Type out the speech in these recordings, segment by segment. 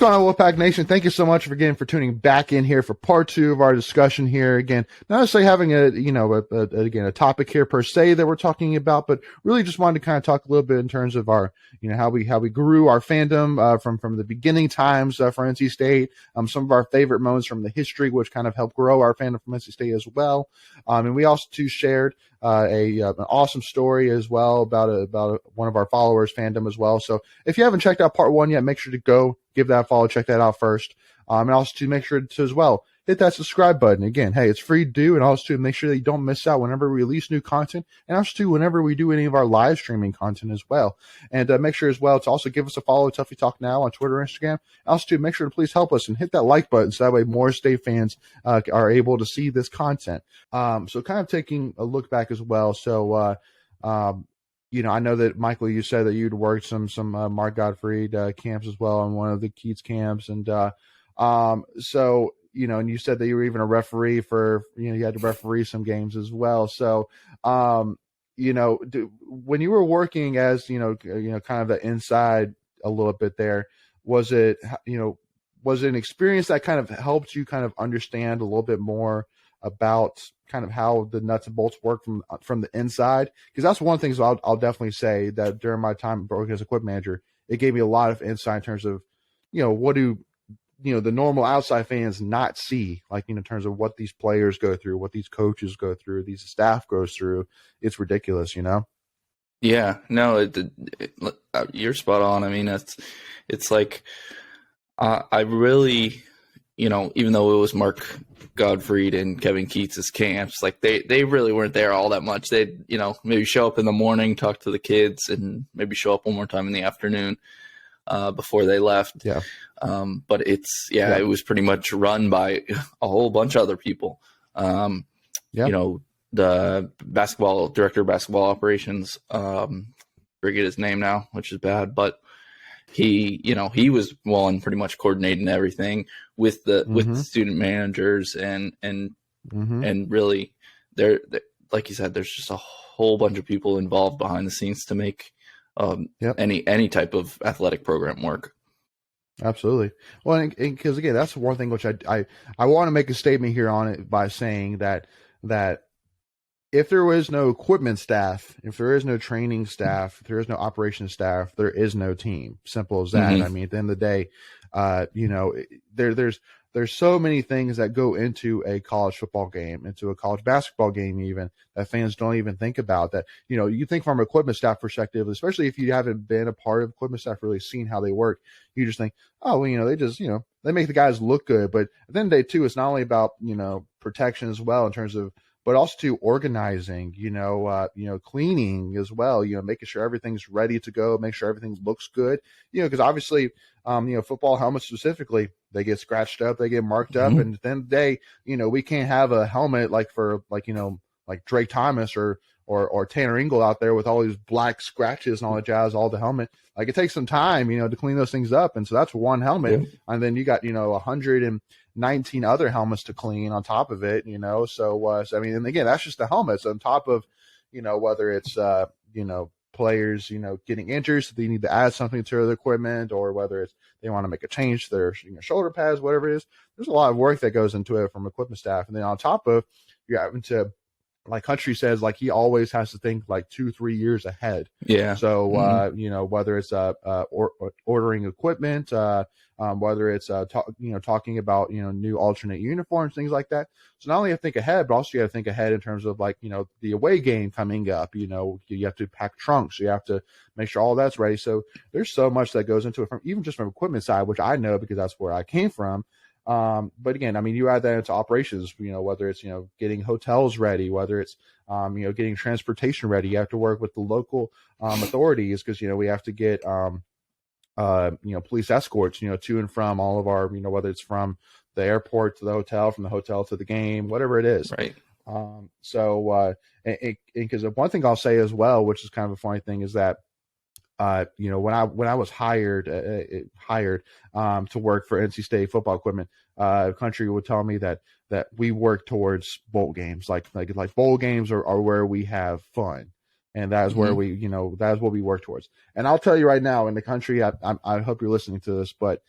going on, Wolfpack Nation? Thank you so much for tuning back in here for part 2 of our discussion here. Again, not necessarily having a topic here per se that we're talking about, but really just wanted to kind of talk a little bit in terms of our, how we grew our fandom from the beginning times for NC State. Some of our favorite moments from the history, which kind of helped grow our fandom from NC State as well. And we also too shared an awesome story as well about one of our followers' fandom as well. So if you haven't checked out part 1 yet, make sure to go give that a follow, check that out first. And also to make sure to as well hit that subscribe button. Again, hey, it's free to do, and also to make sure that you don't miss out whenever we release new content, and also to whenever we do any of our live streaming content as well. And make sure as well to also give us a follow, Tuffy Talk Now on Twitter and Instagram. Also to make sure to please help us and hit that like button so that way more State fans are able to see this content. So kind of taking a look back as well. So, I know that, Michael, you said that you'd worked some Mark Gottfried camps as well on one of the Keats camps. And so, and you said that you were even a referee for, you had to referee some games as well. So, when you were working as, kind of the inside a little bit there, was it an experience that kind of helped you kind of understand a little bit more about kind of how the nuts and bolts work from the inside? Because that's one thing I'll definitely say that during my time working as a equipment manager, it gave me a lot of insight in terms of, what do the normal outside fans not see, like, in terms of what these players go through, what these coaches go through, these staff goes through. It's ridiculous, Yeah, no, you're spot on. I mean, it's like, I really, even though it was Mark Gottfried and Kevin Keats' camps, like they really weren't there all that much. They'd, maybe show up in the morning, talk to the kids, and maybe show up one more time in the afternoon before they left. Yeah. But it was pretty much run by a whole bunch of other people. The director of basketball operations, forget his name now, which is bad, but he was one pretty much coordinating everything with the student managers and really there, like you said, there's just a whole bunch of people involved behind the scenes to make any type of athletic program work. Absolutely. Well, because again, that's one thing which I want to make a statement here on it by saying that if there is no equipment staff, if there is no training staff, if there is no operations staff, there is no team. Simple as that. I mean, at the end of the day, there's so many things that go into a college football game, into a college basketball game, even that fans don't even think about. That, you think from an equipment staff perspective, especially if you haven't been a part of equipment staff, really seen how they work, you just think, oh, well, they just, they make the guys look good. But at the end of the day, too, it's not only about, protection as well in terms of, but also to organizing, cleaning as well, making sure everything's ready to go, make sure everything looks good, because obviously, football helmets specifically, they get scratched up, they get marked up, and at the end of the day, we can't have a helmet like Drake Thomas or Tanner Ingle out there with all these black scratches and all the jazz, all the helmet. Like, it takes some time, to clean those things up, and so that's one helmet, and then you got 119 other helmets to clean on top of it, so I mean, and again, that's just the helmets on top of, whether it's players, getting injured, so they need to add something to their equipment, or whether it's they want to make a change to their shoulder pads, whatever it is. There's a lot of work that goes into it from equipment staff, and then on top of, you're having to, like Country says, like, he always has to think like 2-3 years ahead. Yeah. So, whether it's ordering equipment, whether it's talking about new alternate uniforms, things like that. So not only you have to think ahead, but also you have to think ahead in terms of, like, the away game coming up. You have to pack trunks, you have to make sure all that's ready. So there's so much that goes into it, from even just from equipment side, which I know because that's where I came from. But again, I mean, you add that into operations, whether it's, getting hotels ready, whether it's, getting transportation ready, you have to work with the local, authorities, because, we have to get, police escorts, to and from all of our, whether it's from the airport to the hotel, from the hotel to the game, whatever it is. Right. Because one thing I'll say as well, which is kind of a funny thing, is that, when I was hired to work for NC State football equipment, Country would tell me that we work towards bowl games, like bowl games are where we have fun, and that is where we, that is what we work towards. And I'll tell you right now, in the Country, I hope you're listening to this, but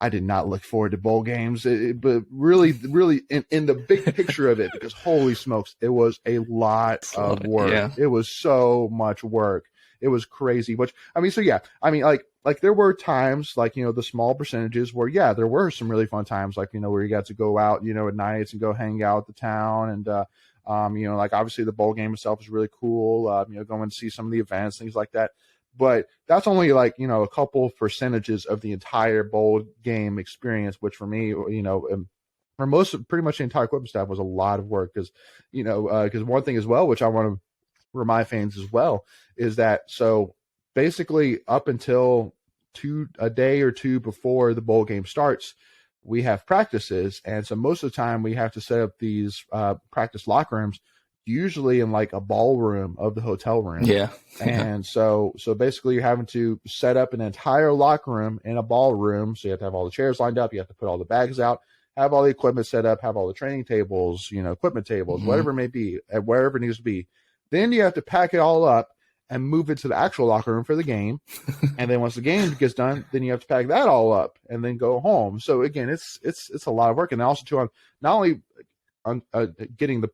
I did not look forward to bowl games, but really, really in the big picture of it, because holy smokes, it was a lot of work. Yeah. It was so much work. It was crazy. Which I mean, so yeah, I mean, like there were times, like, you know, the small percentages where, yeah, there were some really fun times, like, you know, where you got to go out, you know, at nights and go hang out at the town, and you know, like obviously the bowl game itself is really cool. You know, going to see some of the events, things like that. But that's only, like, you know, a couple percentages of the entire bowl game experience, which for me, you know, for pretty much the entire equipment staff was a lot of work, because, you know, because one thing as well, which I want to remind fans as well, is that so basically up until a day or two before the bowl game starts, we have practices, and so most of the time we have to set up these practice locker rooms, usually in like a ballroom of the hotel room. Yeah. And so basically you're having to set up an entire locker room in a ballroom. So you have to have all the chairs lined up. You have to put all the bags out, have all the equipment set up, have all the training tables, you know, equipment tables, whatever it may be, wherever it needs to be. Then you have to pack it all up and move it to the actual locker room for the game. And then once the game gets done, then you have to pack that all up and then go home. So again, it's a lot of work. And also too, on not only on getting the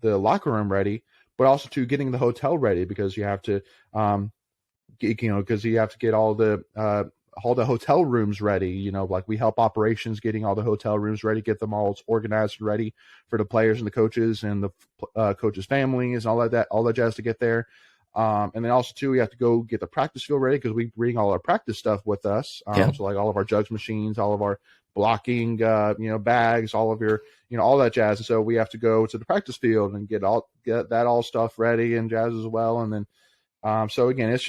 locker room ready, but also to getting the hotel ready, because you have to, you know, because you have to get all the hotel rooms ready. You know, like we help operations getting all the hotel rooms ready, get them all organized and ready for the players and the coaches and the coaches' families and all that jazz to get there. And then also too, we have to go get the practice field ready, because we bring all our practice stuff with us. So like all of our jugs machines, all of our blocking, you know, bags, all of your, you know, all that jazz. And so we have to go to the practice field and get that all stuff ready and jazz as well. And then, so again, that's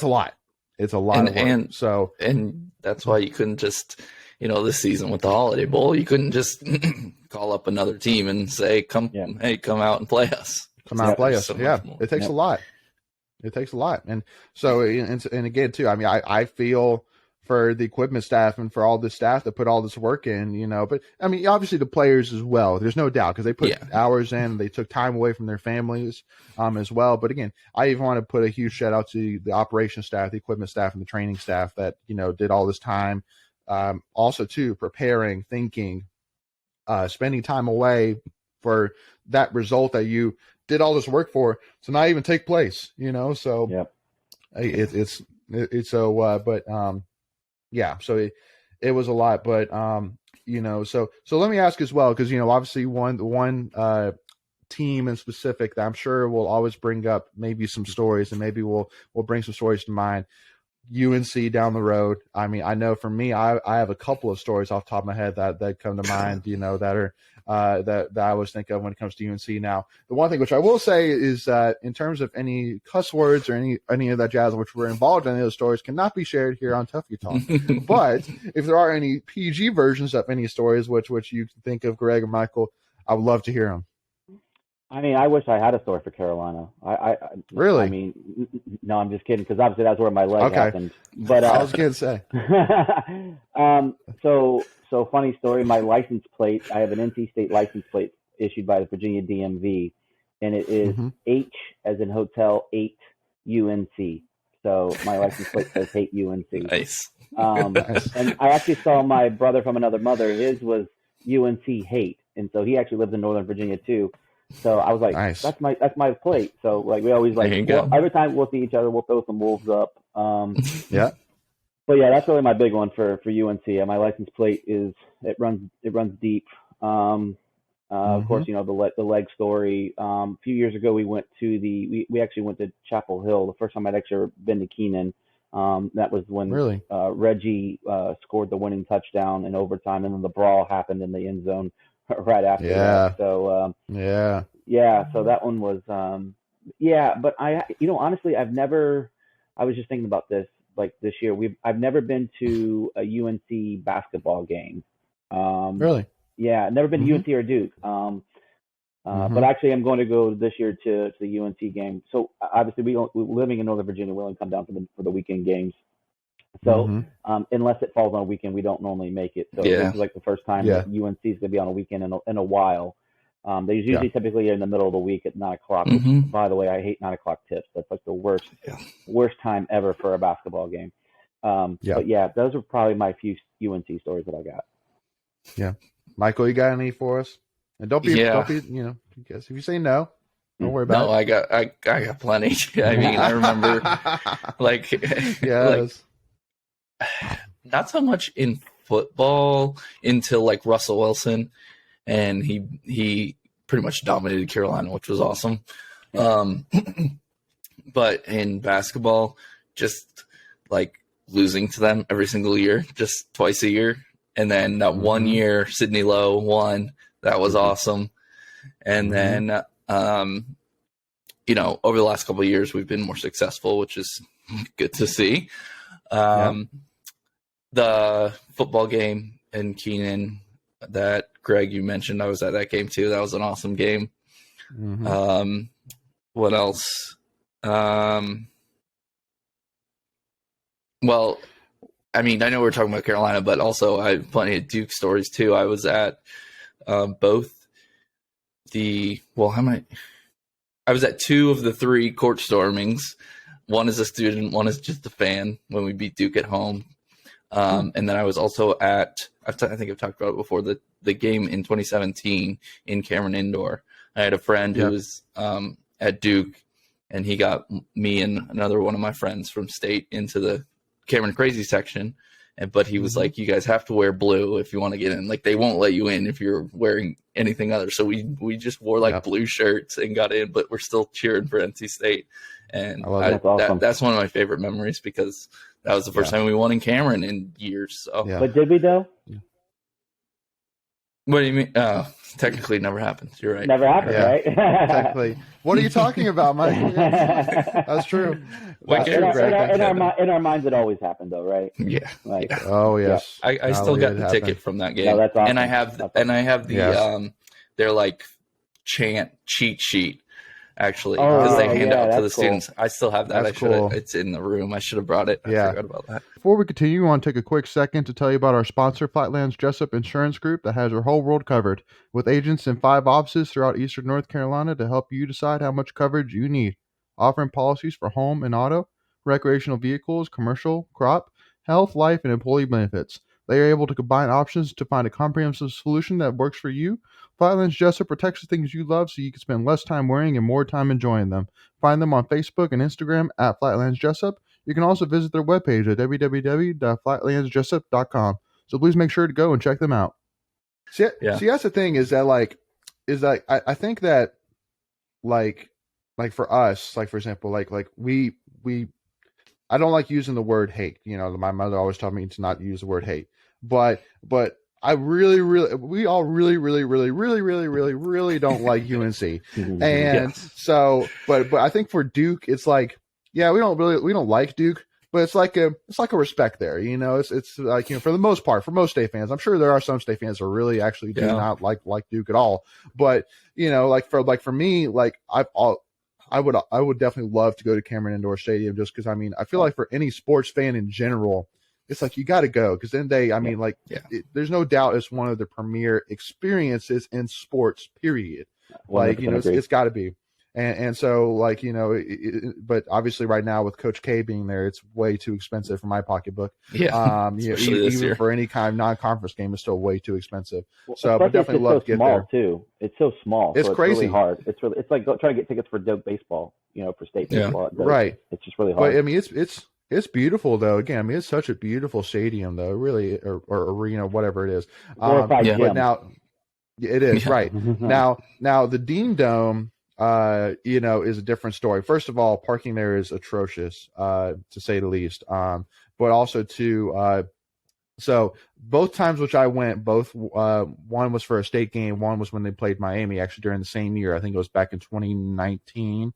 a lot. It's a lot of work. And that's why you couldn't just, you know, this season with the Holiday Bowl, you couldn't just call up another team and say, hey, come out and play us. Come out and play us. So yeah, it takes a lot. It takes a lot. And so, and again, too, I mean, I feel for the equipment staff and for all the staff that put all this work in, you know, but I mean, obviously the players as well, there's no doubt, because they put hours in, they took time away from their families as well. But again, I even want to put a huge shout out to the operations staff, the equipment staff, and the training staff that, you know, did all this time. Also too, preparing, thinking, spending time away for that result that you did all this work for to not even take place, you know. So it's so but yeah, so it was a lot. But you know, so let me ask as well, because, you know, obviously one team in specific that I'm sure will always bring up maybe some stories, and maybe we'll bring some stories to mind. UNC down the road. I mean, I know for me, I have a couple of stories off the top of my head that come to mind, you know, that are that I always think of when it comes to UNC. Now, the one thing which I will say is that in terms of any cuss words or any of that jazz which were involved in those stories cannot be shared here on Tuffy Talk. But if there are any PG versions of any stories which you can think of, Greg or Michael, I would love to hear them. I mean, I wish I had a story for Carolina. Really? I mean, no, I'm just kidding, because obviously that's where my leg happened. But I was going to say. So funny story. My license plate. I have an NC State license plate issued by the Virginia DMV, and it is H as in hotel 8 UNC. So my license plate says hate UNC. Nice. And I actually saw my brother from another mother. His was UNC hate, and so he actually lives in Northern Virginia too. So I was like, nice. That's my plate. So like we always like every time we'll see each other, we'll throw some wolves up. Yeah. But yeah, that's really my big one for UNC. My license plate runs deep. Of course, you know, the leg story. A few years ago, we actually went to Chapel Hill. The first time I'd actually been to Keenan. That was when Reggie scored the winning touchdown in overtime, and then the brawl happened in the end zone right after that. So so that one was but honestly, I was just thinking about this like this year. I've never been to a UNC basketball game. Really? Yeah, never been to UNC or Duke. But actually, I'm going to go this year to the UNC game. So obviously, we're living in Northern Virginia. We only come down for the weekend games. So unless it falls on a weekend, we don't normally make it. So this is like the first time that UNC is going to be on a weekend in a while. They usually typically are in the middle of the week at 9 o'clock. By the way, I hate 9 o'clock tips. That's like the worst time ever for a basketball game. But yeah, those are probably my few UNC stories that I got. Yeah, Michael, you got any for us? And don't be, because if you say no, don't worry about it. No, I got plenty. I mean, I remember yes. Not so much in football until like Russell Wilson, and he pretty much dominated Carolina, which was awesome. But in basketball, just like losing to them every single year, just twice a year. And then that 1 year, Sidney Lowe won. That was awesome. And then, over the last couple of years, we've been more successful, which is good to see. The football game in Keenan that Greg, you mentioned, I was at that game too. That was an awesome game. What else? Well, I mean, I know we're talking about Carolina, but also I have plenty of Duke stories too. I was at both I was at 2 of the 3 court stormings. One is a student, one is just a fan when we beat Duke at home. And then I was also at, I think I've talked about it before, the game in 2017 in Cameron Indoor. I had a friend who was at Duke, and he got me and another one of my friends from state into the Cameron Crazy section. But he was like, you guys have to wear blue if you want to get in. Like, they won't let you in if you're wearing anything other. So we just wore blue shirts and got in, but we're still cheering for NC State. And that's one of my favorite memories, because that was the first time we won in Cameron in years. So. Yeah. But did we though? What do you mean? Technically, never happened. You're right. Never happened, right? Technically. What are you talking about, Mike? That's true. In our minds, it always happened, though, right? Yeah. Oh yes. Yeah. I still got the ticket from that game. No, that's awesome. And I have the their like chant cheat sheet. Actually, because they hand out to the students. I still have that. It's in the room. I should have brought it. I forgot about that. Before we continue, I want to take a quick second to tell you about our sponsor, Flatlands Jessup Insurance Group, that has your whole world covered, with agents in 5 offices throughout eastern North Carolina to help you decide how much coverage you need. Offering policies for home and auto, recreational vehicles, commercial, crop, health, life, and employee benefits. They are able to combine options to find a comprehensive solution that works for you. Flatlands Jessup protects the things you love so you can spend less time worrying and more time enjoying them. Find them on Facebook and Instagram at Flatlands Jessup. You can also visit their webpage at www.flatlandsjessup.com. So please make sure to go and check them out. See, that's the thing is that I think that like for us, like for example, like we I don't like using the word hate. My mother always taught me to not use the word hate. But we all really don't like UNC. And so, but I think for Duke, it's like, we don't like Duke, but it's like a respect there. It's like, for the most part, for most state fans, I'm sure there are some state fans who really actually do not like Duke at all. But, for me, I would definitely love to go to Cameron Indoor Stadium, just because, I feel like for any sports fan in general, it's like you got to go, because then there's no doubt it's one of the premier experiences in sports, period. It's got to be. And so, but obviously right now with Coach K being there, it's way too expensive for my pocketbook. Yeah. Even for any kind of non-conference game, it's still way too expensive. Well, so, but definitely love to get there. Too. It's so small. It's crazy. Really hard. It's like trying to get tickets for Doak baseball, for state baseball. Right. It's just really hard. But it's beautiful though. Again, it's such a beautiful stadium though, really, or arena, whatever it is. But now it is right now the Dean Dome, is a different story. First of all, parking there is atrocious, to say the least. But also too, so both times which I went, one was for a state game, one was when they played Miami, actually during the same year. I think it was back in 2019.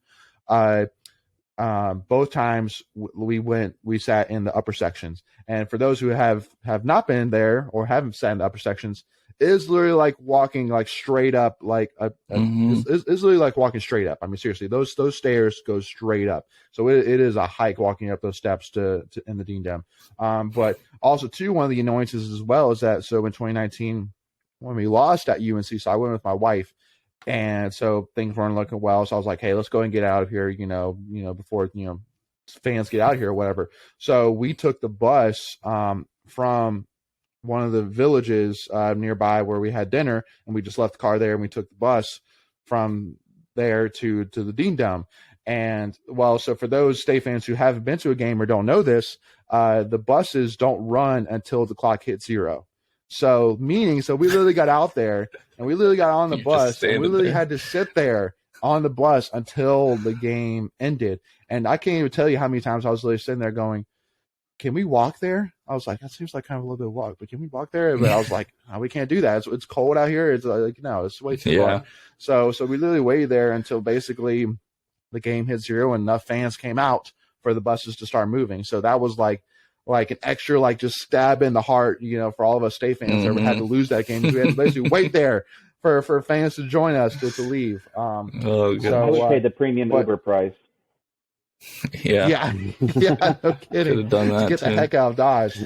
Both times we sat in the upper sections. And for those who have not been there or haven't sat in the upper sections, it is literally like walking straight up, it's literally like walking straight up. Seriously, those stairs go straight up. So it is a hike walking up those steps to in the Dean Dome. But also too, one of the annoyances as well is that, so in 2019, when we lost at UNC, so I went with my wife, and so things weren't looking well. So I was like, hey, let's go and get out of here, before, fans get out here or whatever. So we took the bus from one of the villages nearby where we had dinner, and we just left the car there, and we took the bus from there to the Dean Dome. And well, so for those State fans who haven't been to a game or don't know this, the buses don't run until the clock hits 0. So we literally got out there, and we literally got on the bus, and we literally had to sit there on the bus until the game ended. And I can't even tell you how many times I was literally sitting there going, can we walk there? I was like, that seems like kind of a little bit of walk, but can we walk there? But I was like, no, we can't do that. It's cold out here. It's like, no, it's way too far. So we literally waited there until basically the game hit 0 and enough fans came out for the buses to start moving. So that was like an extra, like, just stab in the heart, for all of us State fans that had to lose that game. We had to basically wait there for fans to join us to leave. Good. So, I would pay the premium Uber price. Yeah, no kidding. Could have done that to get too. The heck out of Dodge.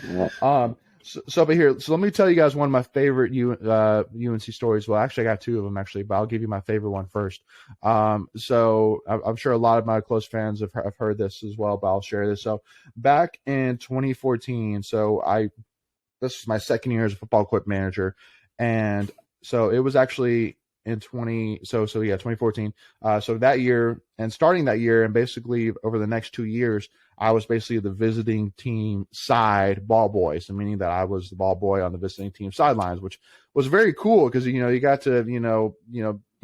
So let me tell you guys one of my favorite UNC stories. Well, actually, I got 2 of them actually, but I'll give you my favorite one first. So I'm sure a lot of my close fans have heard this as well, but I'll share this. So back in 2014, this was my second year as a football equipment manager, and so it was actually in 2014. So that year, and starting that year, and basically over the next 2 years, I was basically the visiting team side ball boy. So meaning that I was the ball boy on the visiting team sidelines, which was very cool because you got to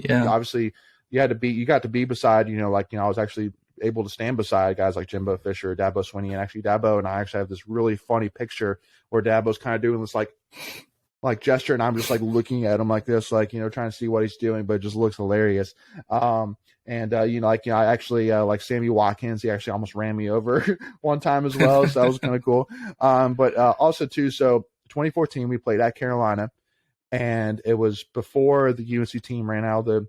obviously you got to be beside I was actually able to stand beside guys like Jimbo Fisher, Dabo Swinney, and actually Dabo and I actually have this really funny picture where Dabo's kind of doing this like gesture, and I'm just like looking at him like this, like, trying to see what he's doing, but it just looks hilarious. I actually like Sammy Watkins, he actually almost ran me over one time as well. So that was kind of cool. But also too, so 2014, we played at Carolina, and it was before the UNC team ran out of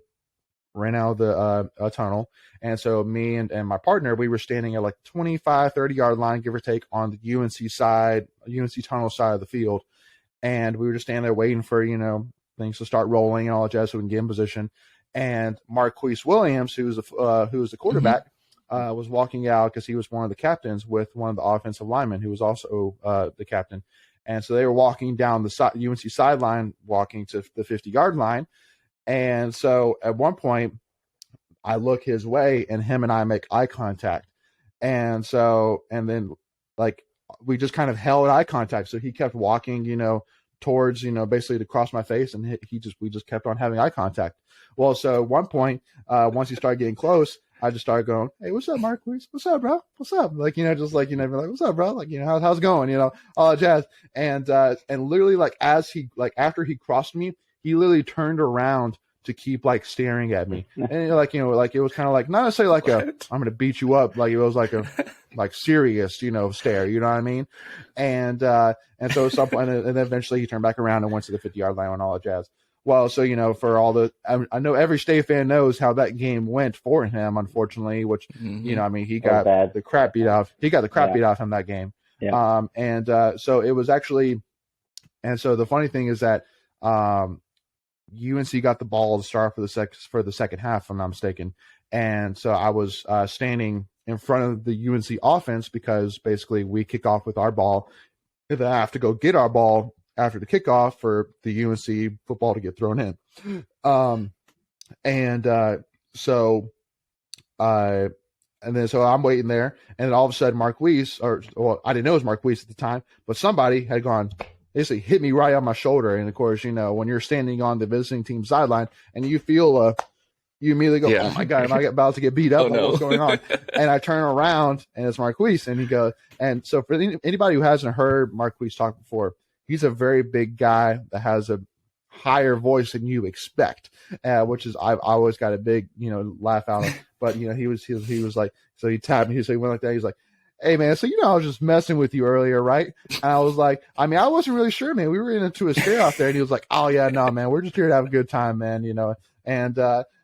the tunnel. And so me and my partner, we were standing at like 25, 30 yard line, give or take, on the UNC tunnel side of the field. And we were just standing there waiting for, things to start rolling and all that jazz so we can get in position. And Marquise Williams, who was the quarterback, was walking out because he was one of the captains with one of the offensive linemen who was also the captain. And so they were walking down the UNC sideline, walking to the 50-yard line. And so at one point, I look his way, and him and I make eye contact. And then we just kind of held eye contact. So he kept walking, towards, basically to cross my face, and we just kept on having eye contact. Well, so at one point, once he started getting close, I just started going, "Hey, what's up, Marquise? What's up, bro? What's up?" Like, just like, "What's up, bro?" Like, how's it going? All that jazz. And literally after he crossed me, he literally turned around to keep staring at me. And it was kind of like, not necessarily like I'm going to beat you up. Like, it was like a serious, stare, you know what I mean? And so at some point, and then eventually he turned back around and went to the 50-yard line and all that jazz. Well, so, for all I know every State fan knows how that game went for him, unfortunately, which, he got the crap beat off. He got the crap beat off him that game. Yeah. So it was actually, and so the funny thing is that, UNC got the ball to start for the second half, if I'm not mistaken. And so I was standing in front of the UNC offense because basically we kick off with our ball. And then I have to go get our ball after the kickoff for the UNC football to get thrown in. So I'm waiting there, and then all of a sudden Marquise, I didn't know it was Marquise at the time, but somebody had gone, basically hit me right on my shoulder. And of course, when you're standing on the visiting team sideline and you feel you immediately go, "Oh my God, am I about to get beat up? What's going on?" And I turn around, and it's Marquise, and he goes, and so for anybody who hasn't heard Marquise talk before, he's a very big guy that has a higher voice than you expect, which is I've always got a big laugh out of. But he was like, so he tapped me, so he went like that. He's like, "Hey man, so I was just messing with you earlier, right?" And I was like, I wasn't really sure, man. We were into a stare out there, and he was like, "Oh yeah, no, man, we're just here to have a good time, man." And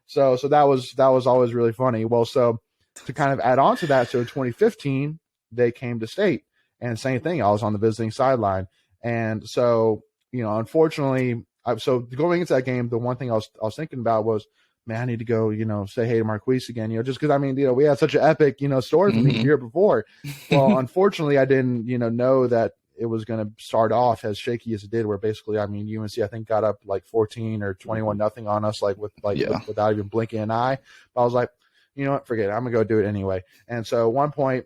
so that was always really funny. Well, so to kind of add on to that, so in 2015 they came to State, and same thing. I was on the visiting sideline, and so unfortunately, so going into that game, the one thing I was thinking about was man, I need to go, say hey to Marquise again, just because, I mean, we had such an epic, story from the year before. Well, unfortunately, I didn't, know that it was going to start off as shaky as it did, where basically, I mean, UNC, I think, got up like 14 or 21-0 on us, without even blinking an eye. But I was like, you know what, forget it. I'm going to go do it anyway. And so at one point,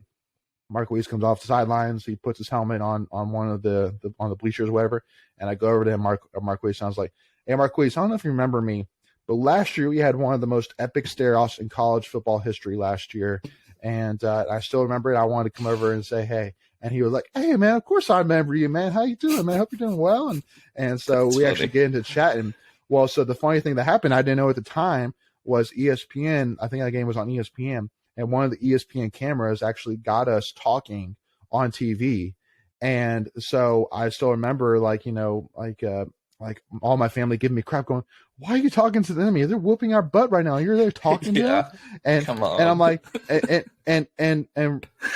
Marquise comes off the sidelines. He puts his helmet on one of the on the bleachers or whatever. And I go over to him, Marquise, and I was like, hey, Marquise, I don't know if you remember me, but last year we had one of the most epic stare-offs in college football history last year. And I still remember it. I wanted to come over and say, hey. And he was like, hey, man, of course I remember you, man. How you doing, man? I hope you're doing well. And so we actually get into chatting. Well, so the funny thing that happened, I didn't know at the time, was ESPN. I think that game was on ESPN. And one of the ESPN cameras actually got us talking on TV. And so I still remember, like all my family giving me crap going, why are you talking to the enemy? They're whooping our butt right now. You're there talking to them? And come on. And I'm like, and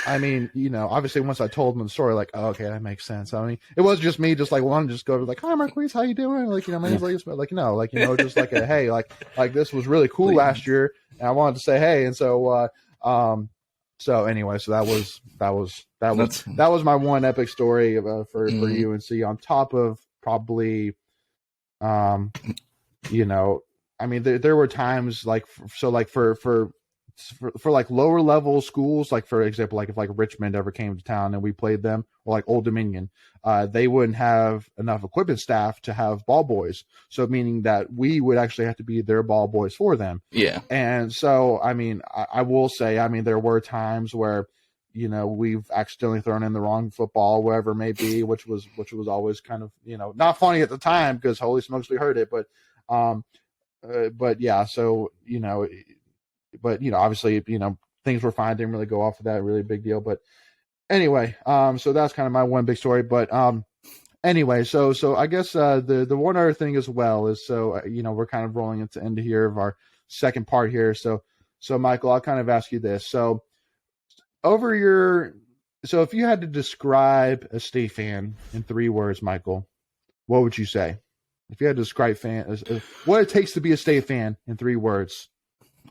I mean, obviously once I told them the story, like, oh, okay, that makes sense. I mean, it wasn't just me, just like wanting to just go like, hi Marquise, how you doing? Like, my name's Elias, but just like a, hey, like this was really cool last year. And I wanted to say, hey. And so, anyway, so that was my one epic story for UNC, on top of probably, I mean, there were times for like lower level schools, like for example, like if like Richmond ever came to town and we played them, or like Old Dominion, they wouldn't have enough equipment staff to have ball boys. So meaning that we would actually have to be their ball boys for them. Yeah. And so, I mean, I will say, I mean, there were times where, we've accidentally thrown in the wrong football, wherever it may be, which was always kind of, not funny at the time because holy smokes, we heard it. But yeah, so, obviously, things were fine. Didn't really go off of that. Really big deal. But anyway, so that's kind of my one big story. But anyway, so I guess the one other thing as well is, so, we're kind of rolling into the end here of our second part here. So Michael, I'll kind of ask you this. So if you had to describe a State fan in 3 words, Michael, what would you say? If you had to describe what it takes to be a State fan in 3 words,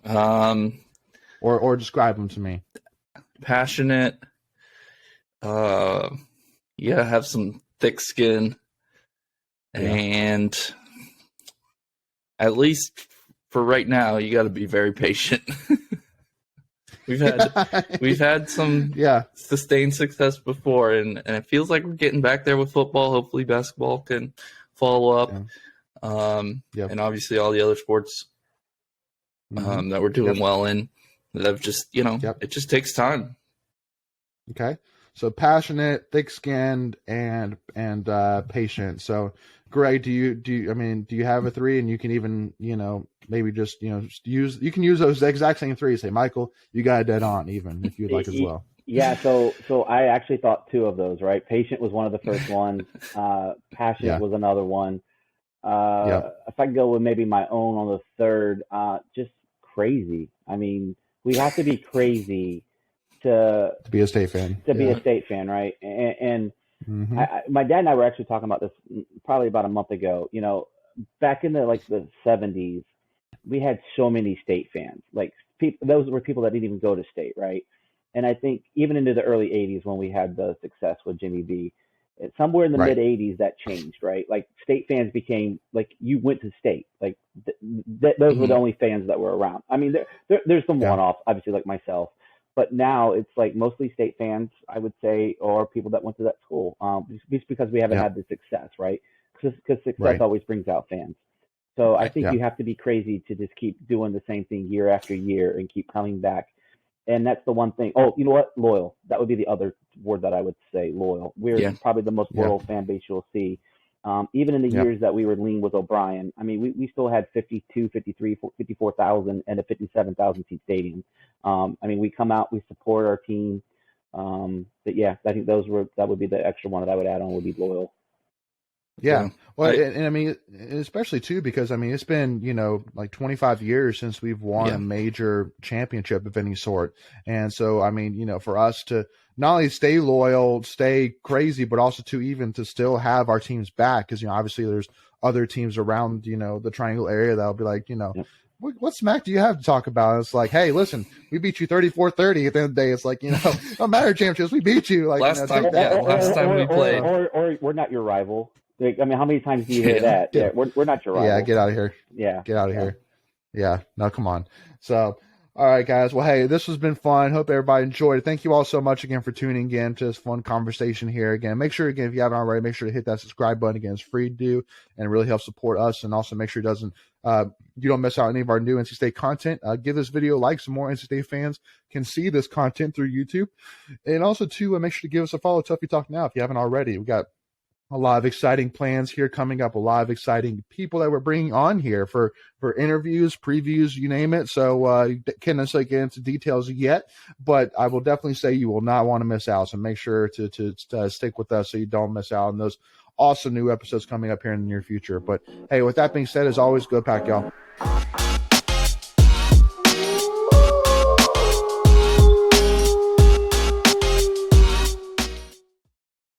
or describe them to me. Passionate. Have some thick skin, and at least for right now, you got to be very patient. We've had some sustained success before, and it feels like we're getting back there with football. Hopefully basketball can follow up. And obviously all the other sports that we're doing well in, that have just, it just takes time. Okay. So passionate, thick-skinned, and patient. So Greg, do you have a 3, and you can even, maybe just, use those exact same 3. Say, Michael, you got it dead on, even if you'd like as well. Yeah. So I actually thought 2 of those, right? Patient was one of the first ones. Passionate was another one. If I go with maybe my own on the third, just crazy. I mean, we have to be crazy to be a State fan. Be a State fan, right? And my dad and I were actually talking about this probably about a month ago. Back in the 70s, we had so many State fans. Like those were people that didn't even go to State, right? And I think even into the early 80s when we had the success with Jimmy B, somewhere in the mid 80s that changed, right? Like State fans became like you went to State, like those were the only fans that were around. I mean, there's some one-offs, obviously, like myself, but now it's like mostly State fans, I would say, or people that went to that school, just because we haven't had the success, right? Because success always brings out fans. So I think you have to be crazy to just keep doing the same thing year after year and keep coming back. And that's the one thing. Oh, you know what? Loyal. That would be the other word that I would say, loyal. We're probably the most loyal fan base you'll see. Even in the years that we were lean with O'Brien, I mean, we still had 52, 53, 54,000 and a 57,000 seat stadium. I mean, we come out, we support our team. But yeah, I think that would be the extra one that I would add on, would be loyal. Yeah. Well, and I mean, especially too, because I mean, it's been, like 25 years since we've won a major championship of any sort. And so, I mean, for us to not only stay loyal, stay crazy, but also to still have our teams back. Cause, obviously there's other teams around, the Triangle area that'll be like, what smack do you have to talk about? It's like, hey, listen, we beat you 34-30 at the end of the day. It's like, no matter, championships, we beat you. Like, last time we played, or we're not your rival. Like, I mean, how many times do you hear that? Yeah, we're not your rival. Yeah, get out of here. Yeah, get out of here. Yeah, no, come on. So, all right, guys. Well, hey, this has been fun. Hope everybody enjoyed it. Thank you all so much again for tuning in to this fun conversation here. Again, make sure, again, if you haven't already, make sure to hit that subscribe button. Again, it's free to do and it really helps support us. And also make sure it doesn't, you don't miss out on any of our new NC State content. Give this video a like so more NC State fans can see this content through YouTube. And also, too, make sure to give us a follow, Tuffy Talk Now, if you haven't already. We got a lot of exciting plans here coming up, a lot of exciting people that we're bringing on here for interviews, previews, you name it. So you can't necessarily get into details yet, but I will definitely say you will not want to miss out. So make sure to stick with us so you don't miss out on those awesome new episodes coming up here in the near future. But hey, with that being said, as always, go Pack, y'all.